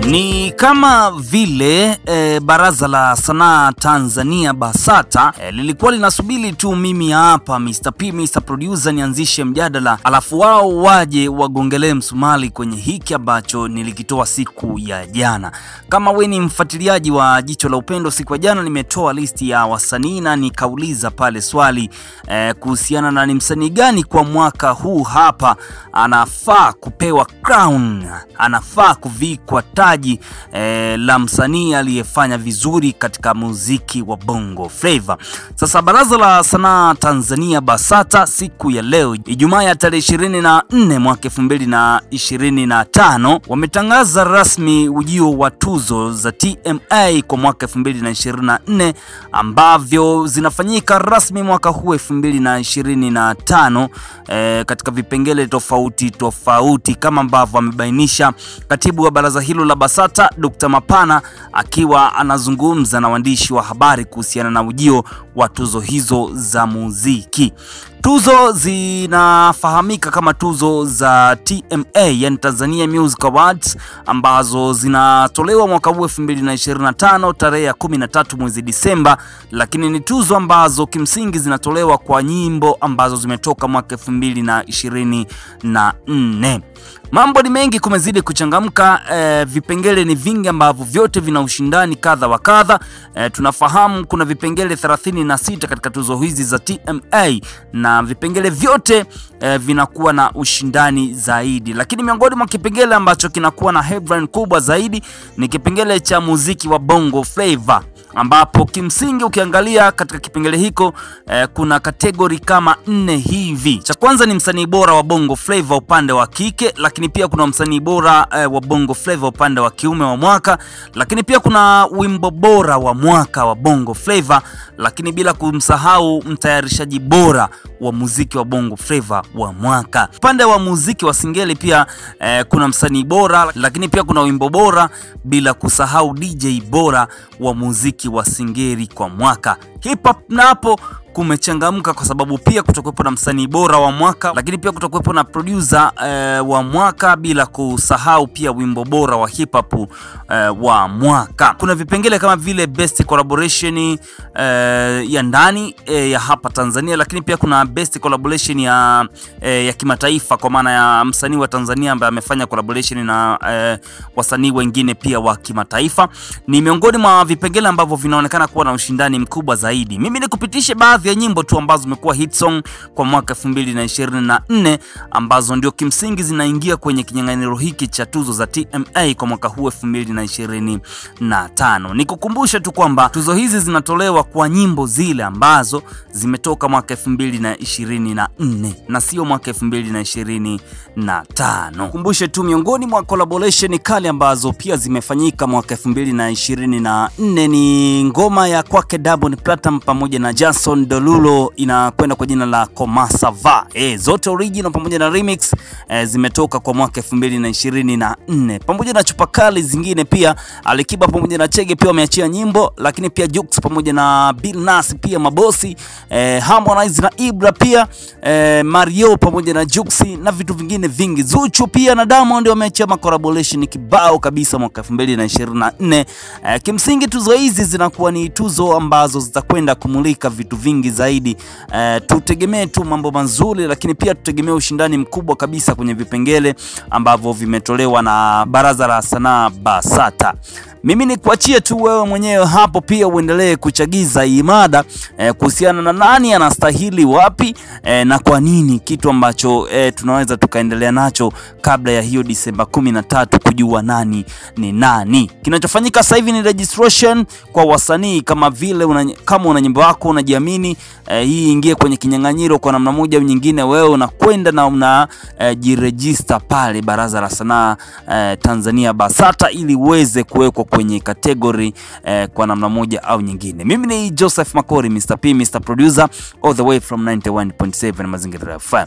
Ni kama vile Baraza la Sanaa Tanzania BASATA lilikuwa linasubiri tu mimi hapa Mr. P, Mr. Producer nianzishe mjadala, alafu wao waje wagongelee msumali kwenye hiki ambacho nilikitoa siku ya jana. Kama we ni mfuatiliaji wa Jicho la Upendo, siku ya jana nimetoa listi ya wasanii na nikauliza pale swali kuhusiana na ni msanii gani kwa mwaka huu hapa anafaa kupewa crown, anafaa kuvikwa taji la msanii aliyefanya vizuri katika muziki wa Bongo Flava. Sasa Baraza la Sanaa Tanzania BASATA siku ya leo Ijumaa ya tarehe 24 mwaka 2025 wametangaza rasmi ujio wa tuzo za TMA kwa mwaka 2024 ambavyo zinafanyika rasmi mwaka huu 2025 katika vipengele tofauti kama ambavyo amebainisha katibu wa baraza hilo la BASATA Dr. Mapana akiwa anazungumza na waandishi wa habari kuhusiana na ujio wa tuzo hizo za muziki. Tuzo zinafahamika kama tuzo za TMA, yani Tanzania Music Awards, ambazo zinatolewa mwaka huu 2025 tarehe ya 13 mwezi Disemba, lakini ni tuzo ambazo kimsingi zinatolewa kwa nyimbo ambazo zimetoka mwaka 2024. Mambo ni mengi, kumezidi kuchangamka, vipengele ni vingi ambavyo vyote vina ushindani kadha wa kadha. Tunafahamu kuna vipengele 36 katika tuzo hizi za TMA na vipengele vyote vinakuwa na ushindani zaidi, lakini miongoni mwa kipengele ambacho kinakuwa na headline kubwa zaidi ni kipengele cha muziki wa Bongo Flava, ambapo kimsingi ukiangalia katika kipengele hiko kuna kategori kama 4 hivi. Cha kwanza ni msanii bora wa Bongo Flava upande wa kike, lakini pia kuna msanii bora wa Bongo Flava upande wa kiume wa mwaka, lakini pia kuna wimbo bora wa mwaka wa Bongo Flava, lakini bila kumsahau mtayarishaji bora wa muziki wa Bongo Flava wa mwaka. Upande wa muziki wa singeli pia kuna msanii bora, lakini pia kuna wimbo bora, bila kusahau DJ bora wa muziki wa singeli kwa mwaka. Hip hop napo kumechangamka kwa sababu pia kutakuwepo na msanii bora wa mwaka, lakini pia kutakuwepo na producer wa mwaka, bila kusahau pia wimbo bora wa hip hop wa mwaka. Kuna vipengele kama vile best collaboration ya ndani ya hapa Tanzania, lakini pia kuna best collaboration ya kimataifa, kwa maana ya msanii wa Tanzania ambaye amefanya collaboration na wasanii wengine pia wa kimataifa. Ni miongoni mwa vipengele ambavyo vinaonekana kuwa na ushindani mkubwa zaidi. Mimi nikupitishe baadhi ya nyimbo tu ambazo zimekuwa hit song kwa mwaka 2024 ambazo ndio kimsingi zinaingia kwenye kinyang'anyiro hiki cha tuzo za TMA kwa mwaka huu 2025. Nikukumbusha tu kwamba tuzo hizi zinatolewa kwa nyimbo zile ambazo zimetoka mwaka 2024 na sio mwaka 2025. Kumbushe tu miongoni mwa collaboration kali ambazo pia zimefanyika mwaka 2024 ni ngoma ya kwake Diamond Platnumz pamoja na Jason Derulo inakwenda kwa jina la Komasava. Zote original pamoja na remix zimetoka kwa mwaka 2024. Pamoja na chupa kali zingine pia Alikiba pamoja na Chege pia wameachia nyimbo, lakini pia Jux pamoja na Bill Nass pia Mabosi, Harmonize na Ibra pia, Mario pamoja na Juxi na vitu vingine vingi. Zuchu pia na Diamond wameachia collaboration kibao kabisa mwaka 2024. Kimsingi tuzo hizi zinakuwa ni tuzo ambazo zitakwenda kumulika vitu vingi zaidi. Tutegemee tu mambo mazuri, lakini pia tutegemee ushindani mkubwa kabisa kwenye vipengele ambavyo vimetolewa na Baraza la Sanaa BASATA. Mimi ni kuachie tu wewe mwenyewe hapo, pia uendelee kuchagiza hii mada kuhusiana na nani anastahili wapi na kwa nini, kitu ambacho tunaweza tukaendelea nacho kabla ya hiyo Disemba 13 kujua nani ni nani. Kinachofanyika sasa hivi ni registration kwa wasanii, kama vile kama una nyimbo yako unajiamini, hii ingie kwenye kinyang'anyiro kwa namna moja au nyingine, wewe unakwenda na unajiregister pale Baraza la Sanaa Tanzania BASATA ili uweze kuwekwa kwenye kategori kwa namna moja au nyingine. Mimi ni Joseph Makori, Mr. P, Mr. Producer, all the way from 91.7 Mazingira FM.